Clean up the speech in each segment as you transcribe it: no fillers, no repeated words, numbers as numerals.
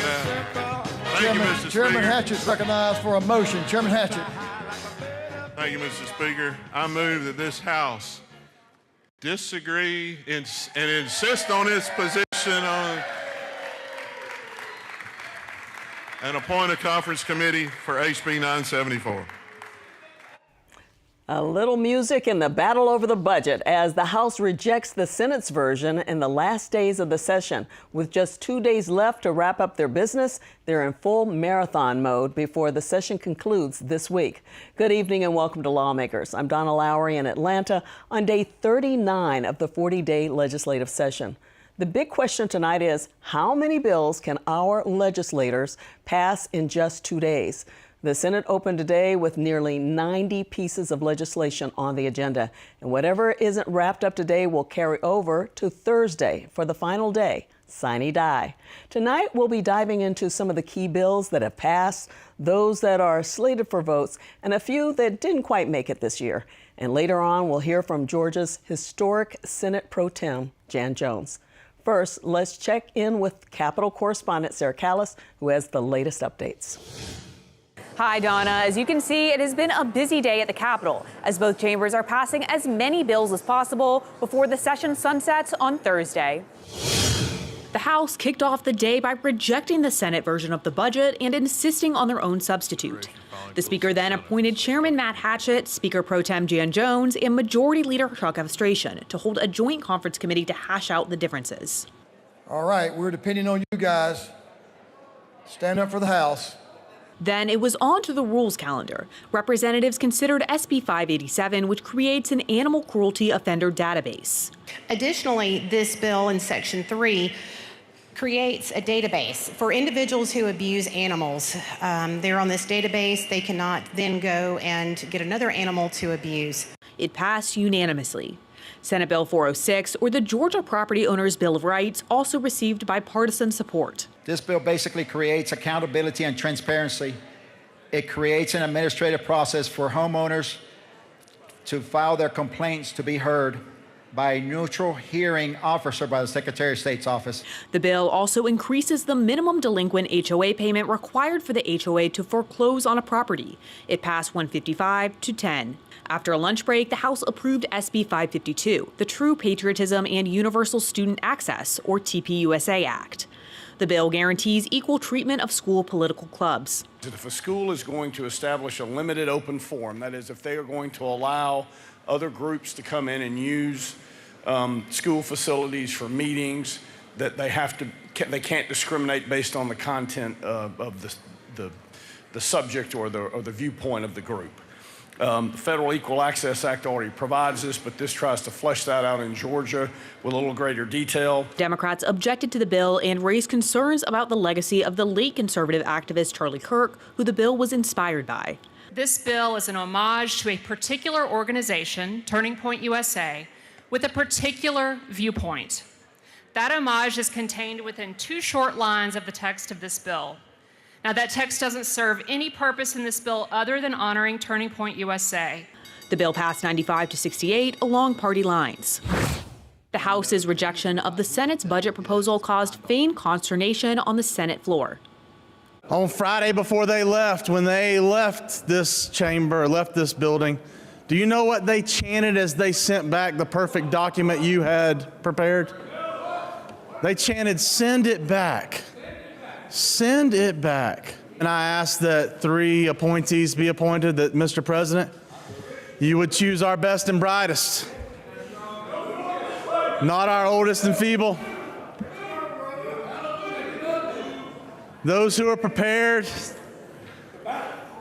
that out. Thank you, Mr. Speaker. Chairman Hatchett's recognized for a motion. Chairman Hatchett. Thank you, Mr. Speaker. I move that this House disagree and insist on its position on and appoint a conference committee for HB 974. A little music in the battle over the budget as the House rejects the Senate's version in the last days of the session. With just 2 days left to wrap up their business, they're in full marathon mode before the session concludes this week. Good evening and welcome to Lawmakers. I'm Donna Lowry in Atlanta on day 39 of the 40-day legislative session. The big question tonight is, how many bills can our legislators pass in just 2 days? The Senate opened today with nearly 90 pieces of legislation on the agenda, and whatever isn't wrapped up today will carry over to Thursday for the final day, sine die. Tonight, we'll be diving into some of the key bills that have passed, those that are slated for votes, and a few that didn't quite make it this year. And later on, we'll hear from Georgia's historic Senate Pro Tem, Jan Jones. First, let's check in with Capitol correspondent Sarah Callis, who has the latest updates. Hi, Donna. As you can see, it has been a busy day at the Capitol as both chambers are passing as many bills as possible before the session sunsets on Thursday. The House kicked off the day by rejecting the Senate version of the budget and insisting on their own substitute. The Speaker then appointed Chairman Matt Hatchett, Speaker Pro Tem Jan Jones, and Majority Leader Chuck Evstration to hold a joint conference committee to hash out the differences. All right, we're depending on you guys. Stand up for the House. Then it was on to the rules calendar. Representatives considered SB 587, which creates an animal cruelty offender database. Additionally, this bill in Section 3 creates a database for individuals who abuse animals. They're on this database. They cannot then go and get another animal to abuse. It passed unanimously. Senate Bill 406, or the Georgia Property Owners Bill of Rights, also received bipartisan support. This bill basically creates accountability and transparency. It creates an administrative process for homeowners to file their complaints to be heard by a neutral hearing officer by the Secretary of State's office. The bill also increases the minimum delinquent HOA payment required for the HOA to foreclose on a property. It passed 155 to 10. After a lunch break, the House approved SB 552, the True Patriotism and Universal Student Access, or TPUSA Act. The bill guarantees equal treatment of school political clubs. If a school is going to establish a limited open forum, that is, if they are going to allow other groups to come in and use school facilities for meetings, that they can't discriminate based on the content of the subject or the viewpoint of the group. The Federal Equal Access Act already provides this, but this tries to flesh that out in Georgia with a little greater detail. Democrats objected to the bill and raised concerns about the legacy of the late conservative activist Charlie Kirk, who the bill was inspired by. This bill is an homage to a particular organization, Turning Point USA, with a particular viewpoint. That homage is contained within 2 short lines of the text of this bill. Now, that text doesn't serve any purpose in this bill other than honoring Turning Point USA. The bill passed 95 to 68 along party lines. The House's rejection of the Senate's budget proposal caused feigned consternation on the Senate floor. On Friday before they left, when they left this chamber, left this building, do you know what they chanted as they sent back the perfect document you had prepared? They chanted, "Send it back. Send it back." And I asked that 3 appointees be appointed, that Mr. President, you would choose our best and brightest, not our oldest and feeble. Those who are prepared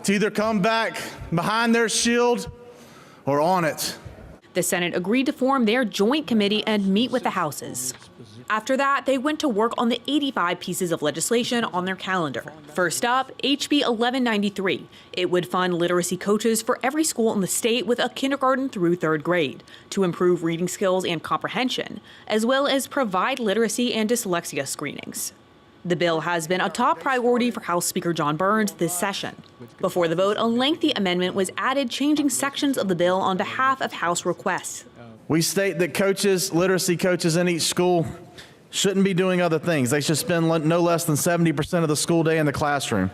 to either come back behind their shield or on it. The Senate agreed to form their joint committee and meet with the Houses. After that, they went to work on the 85 pieces of legislation on their calendar. First up, HB 1193. It would fund literacy coaches for every school in the state with a kindergarten through 3rd grade to improve reading skills and comprehension, as well as provide literacy and dyslexia screenings. The bill has been a top priority for House Speaker John Burns this session. Before the vote, a lengthy amendment was added changing sections of the bill on behalf of House requests. We state that coaches, literacy coaches in each school, shouldn't be doing other things. They should spend no less than 70% of the school day in the classroom.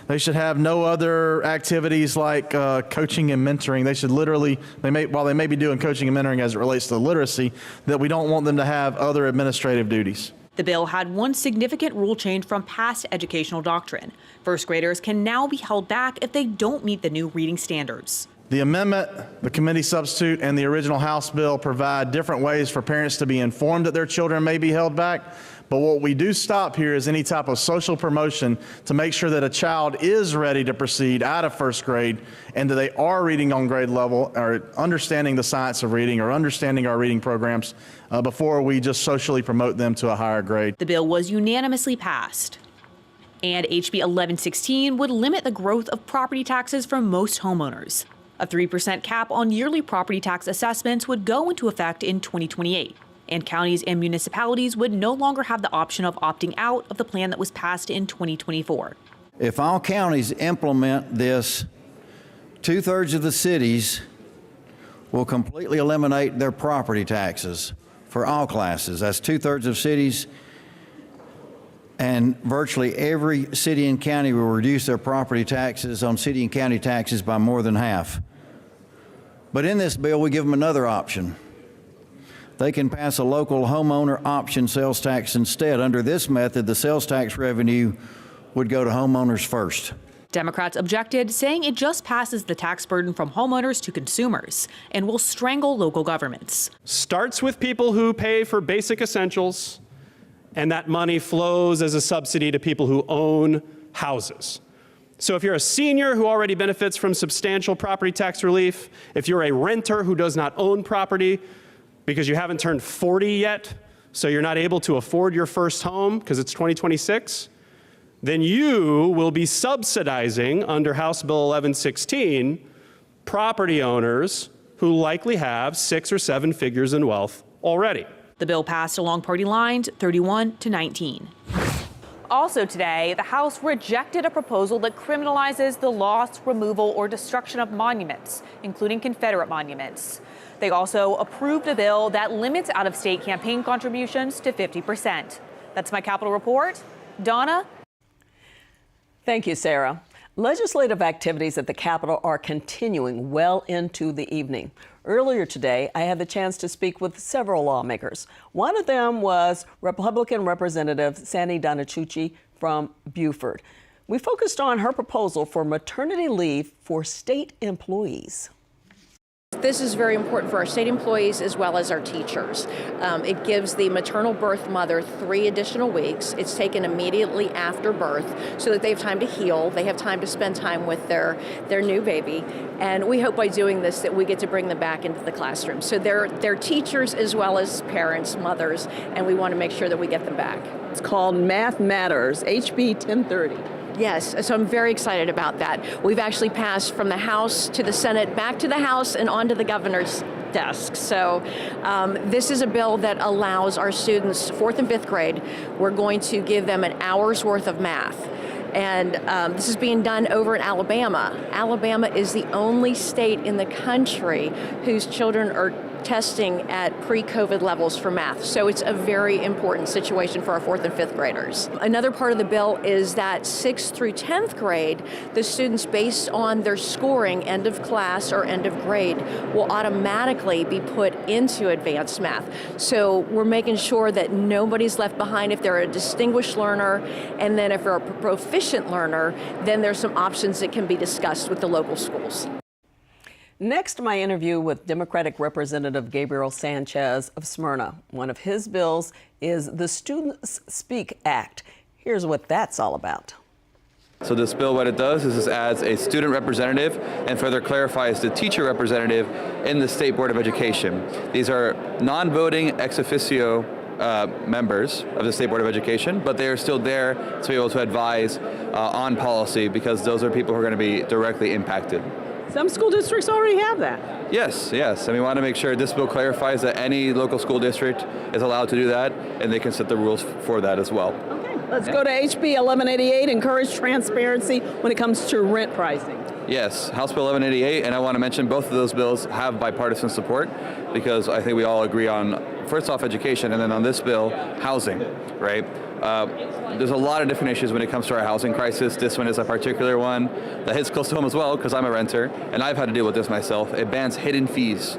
They should have no other activities like coaching and mentoring. They should literally, while they may be doing coaching and mentoring as it relates to literacy, that we don't want them to have other administrative duties. The bill had one significant rule change from past educational doctrine. First graders can now be held back if they don't meet the new reading standards. The amendment, the committee substitute, and the original House bill provide different ways for parents to be informed that their children may be held back. But what we do stop here is any type of social promotion to make sure that a child is ready to proceed out of first grade and that they are reading on grade level or understanding the science of reading or understanding our reading programs before we just socially promote them to a higher grade. The bill was unanimously passed. And HB 1116 would limit the growth of property taxes for most homeowners. A 3% cap on yearly property tax assessments would go into effect in 2028. And counties and municipalities would no longer have the option of opting out of the plan that was passed in 2024. If all counties implement this, 2/3 of the cities will completely eliminate their property taxes for all classes. That's 2/3 of cities, and virtually every city and county will reduce their property taxes on city and county taxes by more than half. But in this bill, we give them another option. They can pass a local homeowner option sales tax instead. Under this method, the sales tax revenue would go to homeowners first. Democrats objected, saying it just passes the tax burden from homeowners to consumers and will strangle local governments. Starts with people who pay for basic essentials, and that money flows as a subsidy to people who own houses. So if you're a senior who already benefits from substantial property tax relief, if you're a renter who does not own property, because you haven't turned 40 yet, so you're not able to afford your first home because it's 2026, then you will be subsidizing under House Bill 1116 property owners who likely have 6 or 7 figures in wealth already. The bill passed along party lines 31-19. Also today, the House rejected a proposal that criminalizes the loss, removal, or destruction of monuments, including Confederate monuments. They also approved a bill that limits out-of-state campaign contributions to 50%. That's my Capitol Report. Donna? Thank you, Sarah. Legislative activities at the Capitol are continuing well into the evening. Earlier today, I had the chance to speak with several lawmakers. One of them was Republican Representative Sandy Donachucci from Beaufort. We focused on her proposal for maternity leave for state employees. This is very important for our state employees as well as our teachers. It gives the maternal birth mother 3 additional weeks. It's taken immediately after birth so that they have time to heal. They have time to spend time with their new baby. And we hope by doing this that we get to bring them back into the classroom. So they're teachers as well as parents, mothers, and we want to make sure that we get them back. It's called Math Matters, HB 1030. Yes, so I'm very excited about that. We've actually passed from the House to the Senate, back to the House, and onto the governor's desk. So this is a bill that allows our students, 4th and 5th grade, we're going to give them an hour's worth of math. And this is being done over in Alabama. Alabama is the only state in the country whose children are testing at pre-COVID levels for math. So it's a very important situation for our 4th and 5th graders. Another part of the bill is that 6th through 10th grade, the students, based on their scoring, end of class or end of grade, will automatically be put into advanced math. So we're making sure that nobody's left behind if they're a distinguished learner, and then if they're a proficient learner, then there's some options that can be discussed with the local schools. Next, my interview with Democratic Representative Gabriel Sanchez of Smyrna. One of his bills is the Students Speak Act. Here's what that's all about. So this bill, what it does is this adds a student representative and further clarifies the teacher representative in the State Board of Education. These are non-voting ex officio members of the State Board of Education, but they are still there to be able to advise on policy because those are people who are going to be directly impacted. Some school districts already have that. Yes. And we want to make sure this bill clarifies that any local school district is allowed to do that, and they can set the rules for that as well. Okay, let's go to HB 1188, encourage transparency when it comes to rent pricing. Yes, House Bill 1188, and I want to mention both of those bills have bipartisan support because I think we all agree on first off education, and then on this bill, housing, right? There's a lot of different issues when it comes to our housing crisis. This one is a particular one that hits close to home as well, because I'm a renter, and I've had to deal with this myself. It bans hidden fees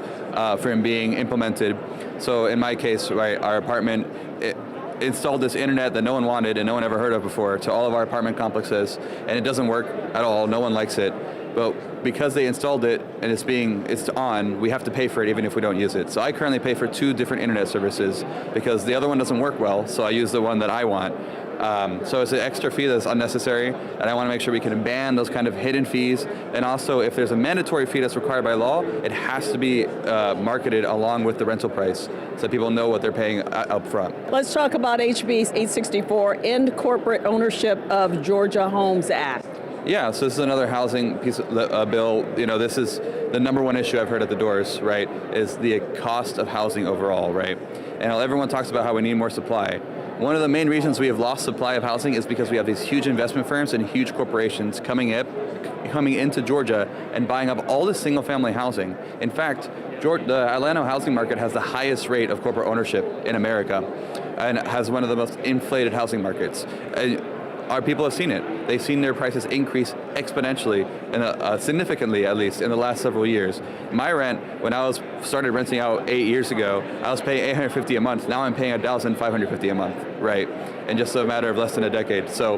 from being implemented. So in my case, right, our apartment, it installed this internet that no one wanted and no one ever heard of before to all of our apartment complexes, and it doesn't work at all. No one likes it. But because they installed it and it's on, we have to pay for it even if we don't use it. So I currently pay for 2 different internet services because the other one doesn't work well, so I use the one that I want. So it's an extra fee that's unnecessary, and I want to make sure we can ban those kind of hidden fees. And also, if there's a mandatory fee that's required by law, it has to be marketed along with the rental price so people know what they're paying up front. Let's talk about HB 864, End Corporate Ownership of Georgia Homes Act. Yeah, so this is another housing piece of bill. You know, this is the number one issue I've heard at the doors, right, is the cost of housing overall, right? And everyone talks about how we need more supply. One of the main reasons we have lost supply of housing is because we have these huge investment firms and huge corporations coming into Georgia and buying up all the single-family housing. In fact, the Atlanta housing market has the highest rate of corporate ownership in America and has one of the most inflated housing markets. Our people have seen it. They've seen their prices increase exponentially, and significantly at least, in the last several years. My rent, when I started renting out 8 years ago, I was paying $850 a month. Now I'm paying $1,550 a month, right? In just a matter of less than a decade. So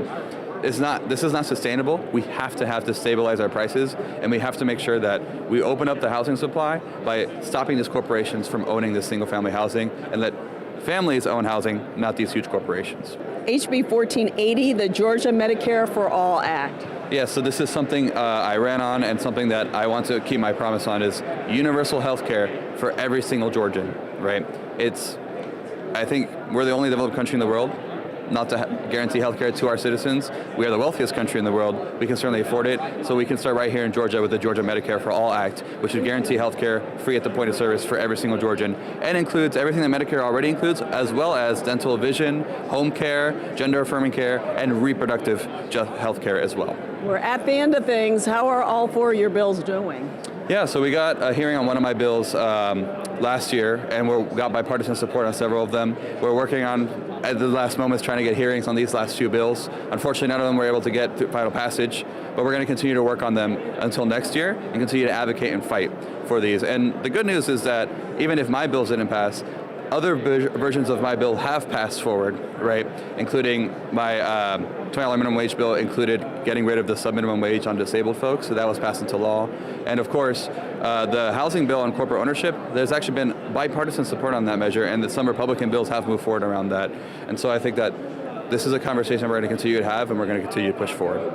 this is not sustainable. We have to stabilize our prices, and we have to make sure that we open up the housing supply by stopping these corporations from owning this single-family housing and let families own housing, not these huge corporations. HB 1480, the Georgia Medicare for All Act. Yeah, so this is something I ran on, and something that I want to keep my promise on is universal health care for every single Georgian, right? I think we're the only developed country in the world not to guarantee health care to our citizens. We are the wealthiest country in the world. We can certainly afford it. So we can start right here in Georgia with the Georgia Medicare for All Act, which would guarantee health care free at the point of service for every single Georgian, and includes everything that Medicare already includes, as well as dental, vision, home care, gender affirming care, and reproductive health care as well. We're at the end of things. How are all 4 of your bills doing? Yeah, so we got a hearing on one of my bills last year, and we got bipartisan support on several of them. We're working on, at the last moments, trying to get hearings on these last 2 bills. Unfortunately, none of them were able to get through final passage, but we're going to continue to work on them until next year and continue to advocate and fight for these. And the good news is that even if my bills didn't pass, other versions of my bill have passed forward, right? Including my $20 minimum wage bill included getting rid of the sub-minimum wage on disabled folks, so that was passed into law. And of course, the housing bill on corporate ownership, there's actually been bipartisan support on that measure, and that some Republican bills have moved forward around that. And so I think that this is a conversation we're going to continue to have, and we're going to continue to push forward.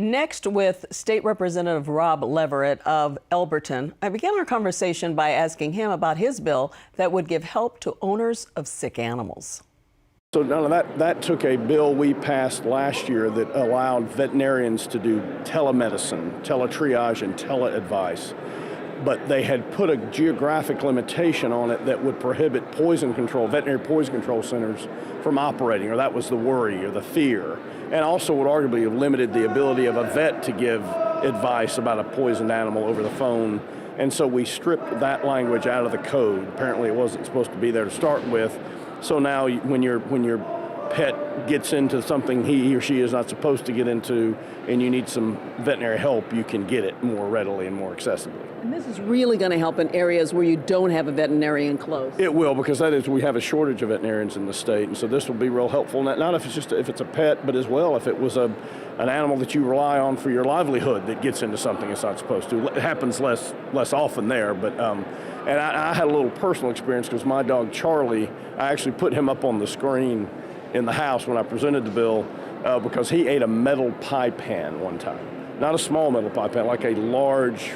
Next, with State Representative Rob Leverett of Elberton, I began our conversation by asking him about his bill that would give help to owners of sick animals. So that took a bill we passed last year that allowed veterinarians to do telemedicine, teletriage, and teleadvice. But they had put a geographic limitation on it that would prohibit veterinary poison control centers from operating, or that was the worry or the fear. And also would arguably have limited the ability of a vet to give advice about a poisoned animal over the phone. And so we stripped that language out of the code. Apparently it wasn't supposed to be there to start with. So now when your pet gets into something he or she is not supposed to get into and you need some veterinary help, you can get it more readily and more accessibly. And this is really going to help in areas where you don't have a veterinarian close. It will, because we have a shortage of veterinarians in the state, and so this will be real helpful. Not if it's a pet, but as well if it was an animal that you rely on for your livelihood that gets into something it's not supposed to. It happens less often there, but and I had a little personal experience because my dog Charlie, I actually put him up on the screen in the house when I presented the bill because he ate a metal pie pan one time. Not a small metal pie pan, like a large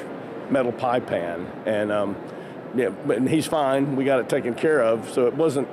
metal pie pan. And but he's fine. We got it taken care of. So it wasn't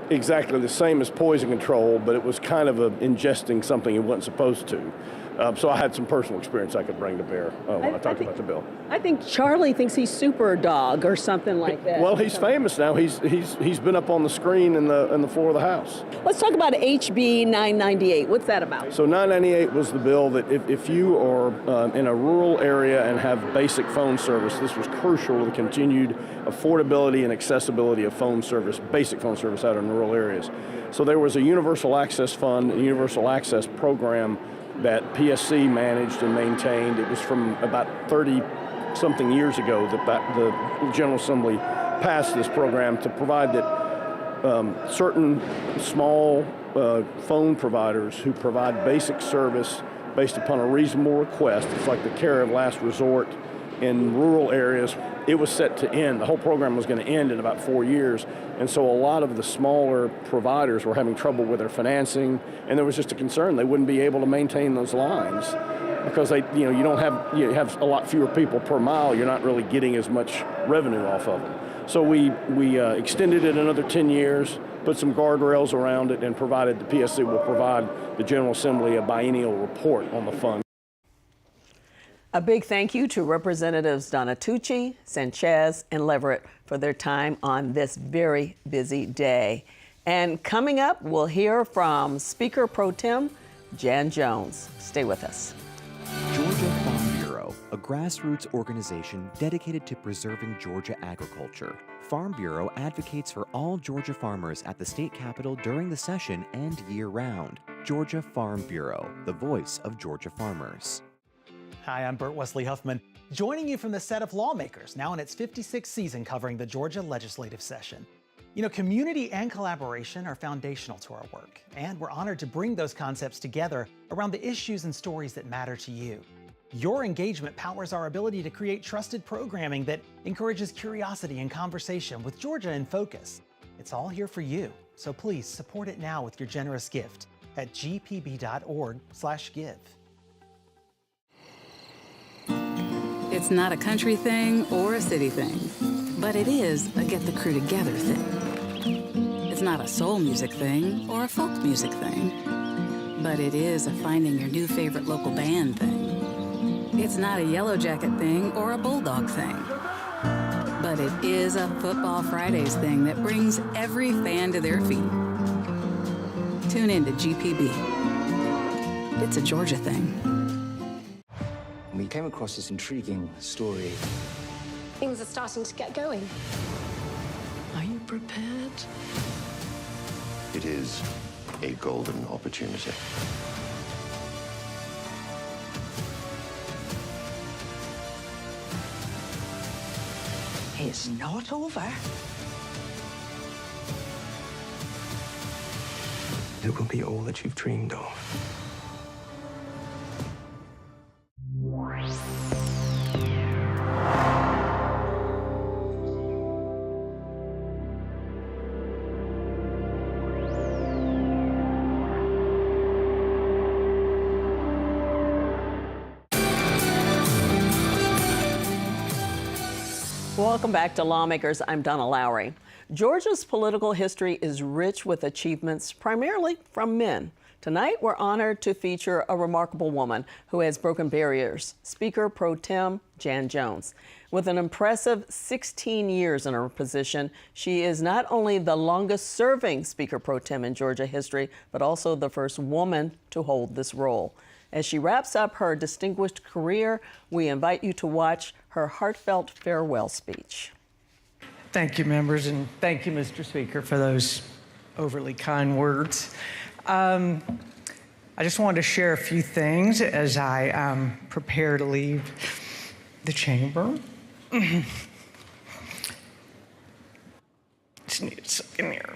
exactly the same as poison control, but it was kind of ingesting something he wasn't supposed to. So I had some personal experience I could bring to bear when I talked about the bill. I think Charlie thinks he's Super Dog or something like that. Well, he's famous now. He's been up on the screen in the floor of the House. Let's talk about HB 998. What's that about? So 998 was the bill that if you are in a rural area and have basic phone service, this was crucial to the continued affordability and accessibility of phone service, basic phone service out in rural areas. So there was a universal access fund, a universal access program that PSC managed and maintained. It was from about 30-something years ago that the General Assembly passed this program to provide that certain small phone providers who provide basic service based upon a reasonable request, it's like the care of last resort in rural areas, it was set to end. The whole program was going to end in about 4 years. And so a lot of the smaller providers were having trouble with their financing, and there was just a concern they wouldn't be able to maintain those lines because you have a lot fewer people per mile. You're not really getting as much revenue off of them. So we extended it another 10 years, put some guardrails around it, and provided the PSC will provide the General Assembly a biennial report on the fund. A big thank you to Representatives Donatucci, Sanchez, and Leverett for their time on this very busy day. And coming up, we'll hear from Speaker Pro Tem Jan Jones. Stay with us. Georgia Farm Bureau, a grassroots organization dedicated to preserving Georgia agriculture. Farm Bureau advocates for all Georgia farmers at the state capitol during the session and year-round. Georgia Farm Bureau, the voice of Georgia farmers. Hi, I'm Burt Wesley Huffman, joining you from the set of Lawmakers, now in its 56th season covering the Georgia legislative session. You know, community and collaboration are foundational to our work, and we're honored to bring those concepts together around the issues and stories that matter to you. Your engagement powers our ability to create trusted programming that encourages curiosity and conversation with Georgia in focus. It's all here for you, so please support it now with your generous gift at gpb.org/give. It's not a country thing or a city thing, but it is a get the crew together thing. It's not a soul music thing or a folk music thing, but it is a finding your new favorite local band thing. It's not a Yellow Jacket thing or a Bulldog thing, but it is a Football Fridays thing that brings every fan to their feet. Tune in to GPB. It's a Georgia thing. We came across this intriguing story. Things are starting to get going. Are you prepared? It is a golden opportunity. It's not over. It will be all that you've dreamed of. Welcome back to Lawmakers. I'm Donna Lowry. Georgia's political history is rich with achievements, primarily from men. Tonight, we're honored to feature a remarkable woman who has broken barriers, Speaker Pro Tem Jan Jones. With an impressive 16 years in her position, she is not only the longest-serving Speaker Pro Tem in Georgia history, but also the first woman to hold this role. As she wraps up her distinguished career, we invite you to watch her heartfelt farewell speech. Thank you, members, and thank you, Mr. Speaker, for those overly kind words. I just wanted to share a few things as I prepare to leave the chamber. Just need a second here.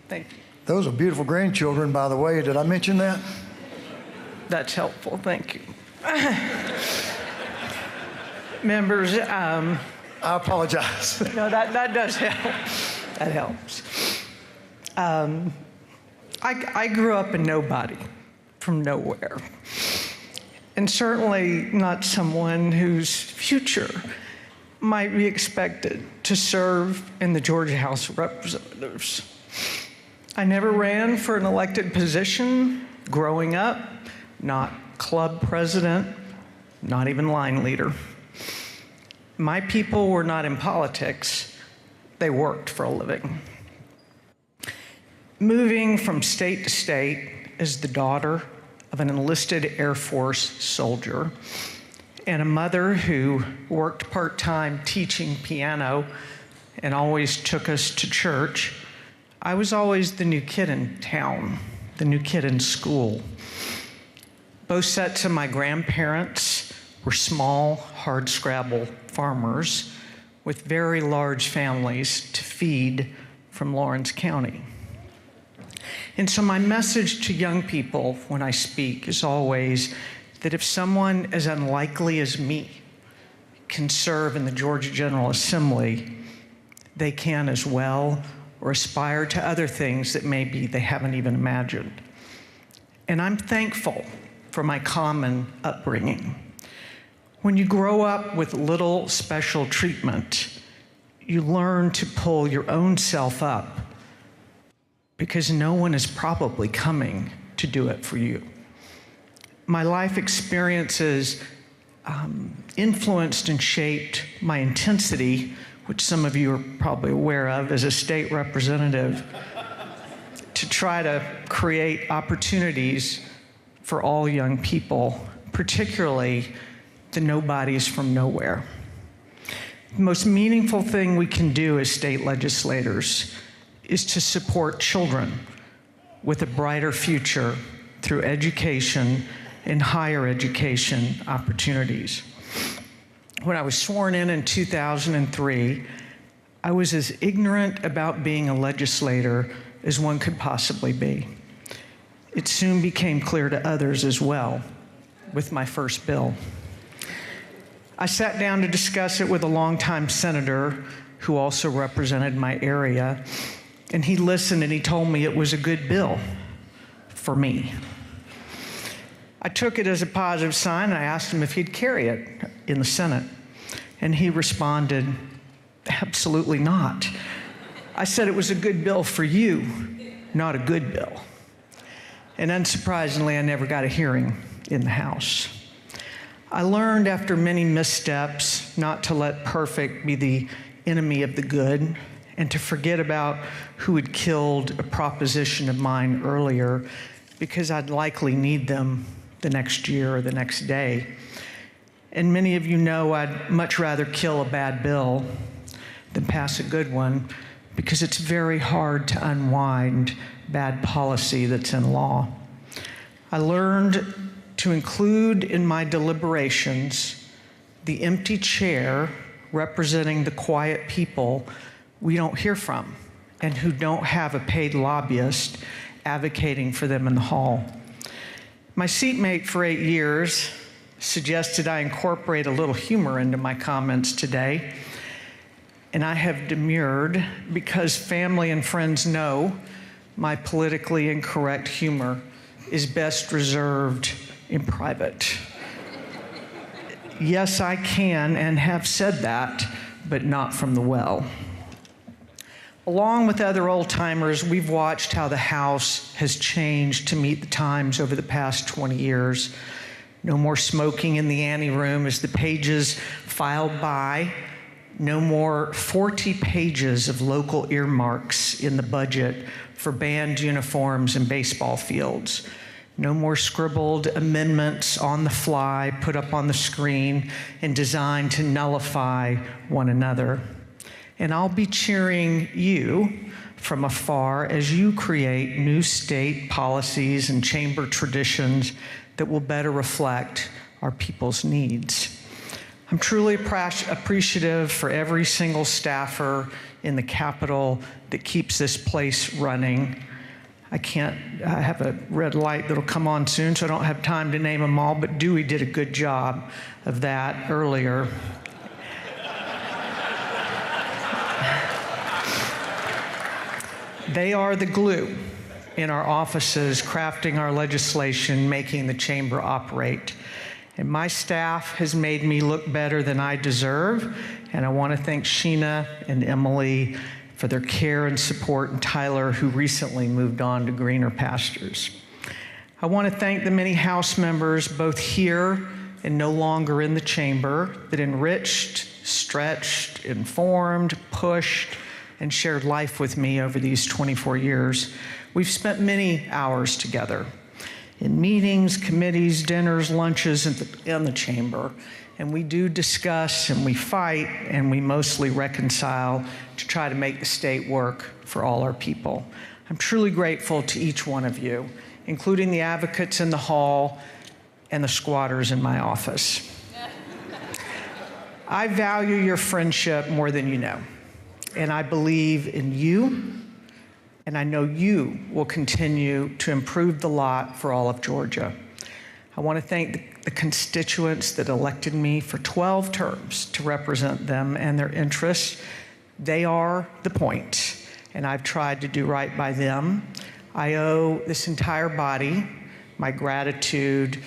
Thank you. Those are beautiful grandchildren, by the way. Did I mention that? That's helpful. Thank you. Members, I apologize. No, that does help. That helps. I grew up a nobody from nowhere, and certainly not someone whose future might be expected to serve in the Georgia House of Representatives. I never ran for an elected position growing up, not club president, not even line leader. My people were not in politics, they worked for a living. Moving from state to state as the daughter of an enlisted Air Force soldier and a mother who worked part-time teaching piano and always took us to church, I was always the new kid in town, the new kid in school. Both sets of my grandparents were small, hardscrabble farmers with very large families to feed from Lawrence County. And so my message to young people when I speak is always that if someone as unlikely as me can serve in the Georgia General Assembly, they can as well, or aspire to other things that maybe they haven't even imagined. And I'm thankful for my common upbringing. When you grow up with little special treatment, you learn to pull your own self up because no one is probably coming to do it for you. My life experiences influenced and shaped my intensity, which some of you are probably aware of as a state representative, to try to create opportunities for all young people, particularly the nobodies from nowhere. The most meaningful thing we can do as state legislators is to support children with a brighter future through education and higher education opportunities. When I was sworn in 2003, I was as ignorant about being a legislator as one could possibly be. It soon became clear to others as well with my first bill. I sat down to discuss it with a longtime senator who also represented my area, and he listened and he told me it was a good bill for me. I took it as a positive sign, and I asked him if he'd carry it in the Senate, and he responded, absolutely not. I said it was a good bill for you, not a good bill. And unsurprisingly, I never got a hearing in the House. I learned after many missteps not to let perfect be the enemy of the good and to forget about who had killed a proposition of mine earlier because I'd likely need them the next year or the next day. And many of you know I'd much rather kill a bad bill than pass a good one because it's very hard to unwind bad policy that's in law. I learned to include in my deliberations the empty chair representing the quiet people we don't hear from and who don't have a paid lobbyist advocating for them in the hall. My seatmate for 8 years suggested I incorporate a little humor into my comments today, and I have demurred because family and friends know my politically incorrect humor is best reserved in private. Yes, I can and have said that, but not from the well. Along with other old-timers, we've watched how the House has changed to meet the times over the past 20 years. No more smoking in the anteroom as the pages filed by. No more 40 pages of local earmarks in the budget for band uniforms and baseball fields. No more scribbled amendments on the fly put up on the screen and designed to nullify one another. And I'll be cheering you from afar as you create new state policies and chamber traditions that will better reflect our people's needs. I'm truly appreciative for every single staffer in the Capitol that keeps this place running. I have a red light that'll come on soon, so I don't have time to name them all, but Dewey did a good job of that earlier. They are the glue in our offices, crafting our legislation, making the chamber operate. And my staff has made me look better than I deserve, and I want to thank Sheena and Emily for their care and support, and Tyler, who recently moved on to greener pastures. I want to thank the many House members, both here and no longer in the chamber, that enriched, stretched, informed, pushed, and shared life with me over these 24 years. We've spent many hours together in meetings, committees, dinners, lunches in the chamber. And we do discuss and we fight and we mostly reconcile to try to make the state work for all our people. I'm truly grateful to each one of you, including the advocates in the hall and the squatters in my office. I value your friendship more than you know, and I believe in you, and I know you will continue to improve the lot for all of Georgia. I want to thank the constituents that elected me for 12 terms to represent them and their interests. They are the point, and I've tried to do right by them. I owe this entire body my gratitude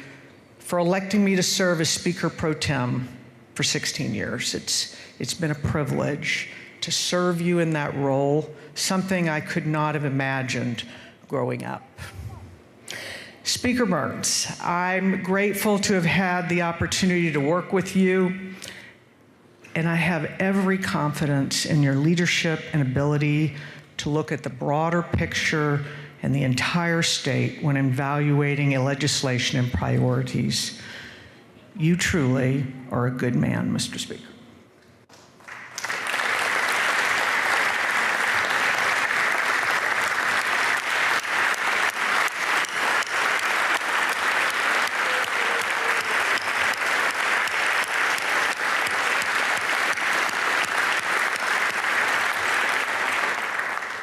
for electing me to serve as Speaker Pro Tem for 16 years. It's been a privilege to serve you in that role, something I could not have imagined growing up. Speaker Burns, I'm grateful to have had the opportunity to work with you, and I have every confidence in your leadership and ability to look at the broader picture and the entire state when evaluating legislation and priorities. You truly are a good man, Mr. Speaker.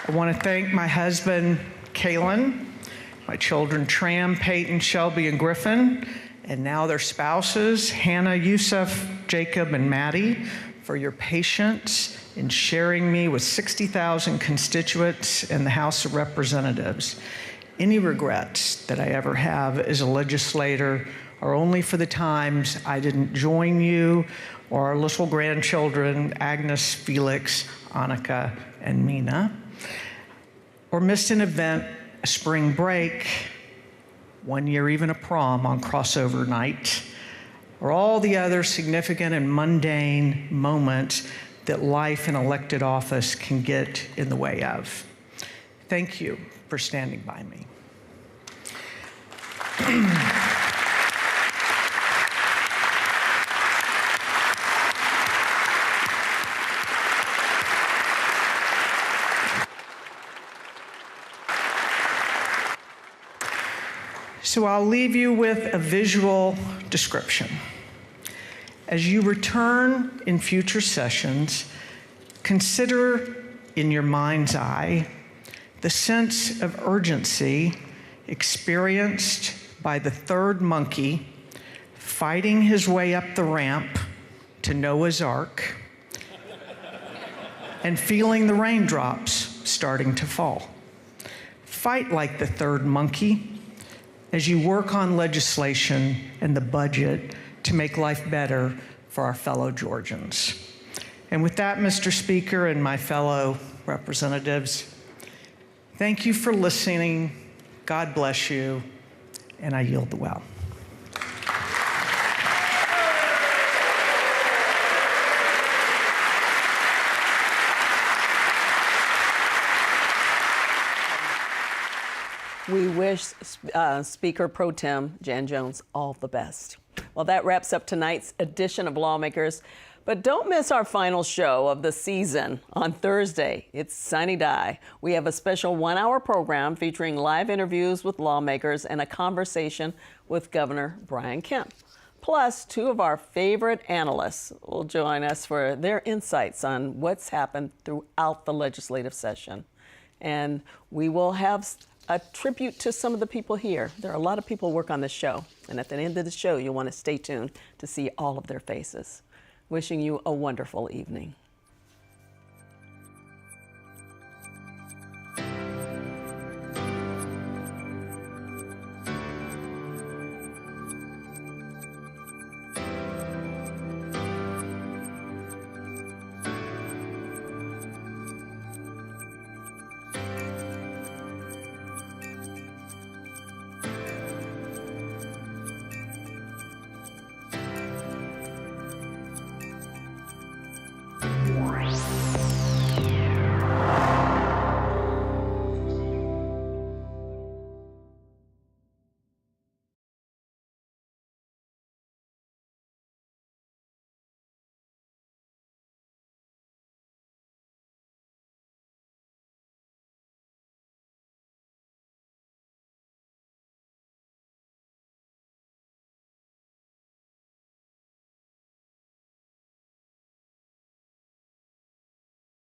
I want to thank my husband, Kaylin, my children, Tram, Peyton, Shelby, and Griffin, and now their spouses, Hannah, Yusuf, Jacob, and Maddie, for your patience in sharing me with 60,000 constituents in the House of Representatives. Any regrets that I ever have as a legislator are only for the times I didn't join you or our little grandchildren, Agnes, Felix, Annika, and Mina, or missed an event, a spring break, one year even a prom on crossover night, or all the other significant and mundane moments that life in elected office can get in the way of. Thank you for standing by me. So I'll leave you with a visual description. As you return in future sessions, consider in your mind's eye the sense of urgency experienced by the third monkey fighting his way up the ramp to Noah's Ark and feeling the raindrops starting to fall. Fight like the third monkey as you work on legislation and the budget to make life better for our fellow Georgians. And with that, Mr. Speaker and my fellow representatives, thank you for listening. God bless you, and I yield the well. We wish Speaker Pro Tem Jan Jones all the best. Well, that wraps up tonight's edition of Lawmakers. But don't miss our final show of the season on Thursday. It's Sine Die. We have a special 1-hour program featuring live interviews with lawmakers and a conversation with Governor Brian Kemp. Plus, 2 of our favorite analysts will join us for their insights on what's happened throughout the legislative session. And we will have a tribute to some of the people here. There are a lot of people who work on this show, and at the end of the show, you'll want to stay tuned to see all of their faces. Wishing you a wonderful evening.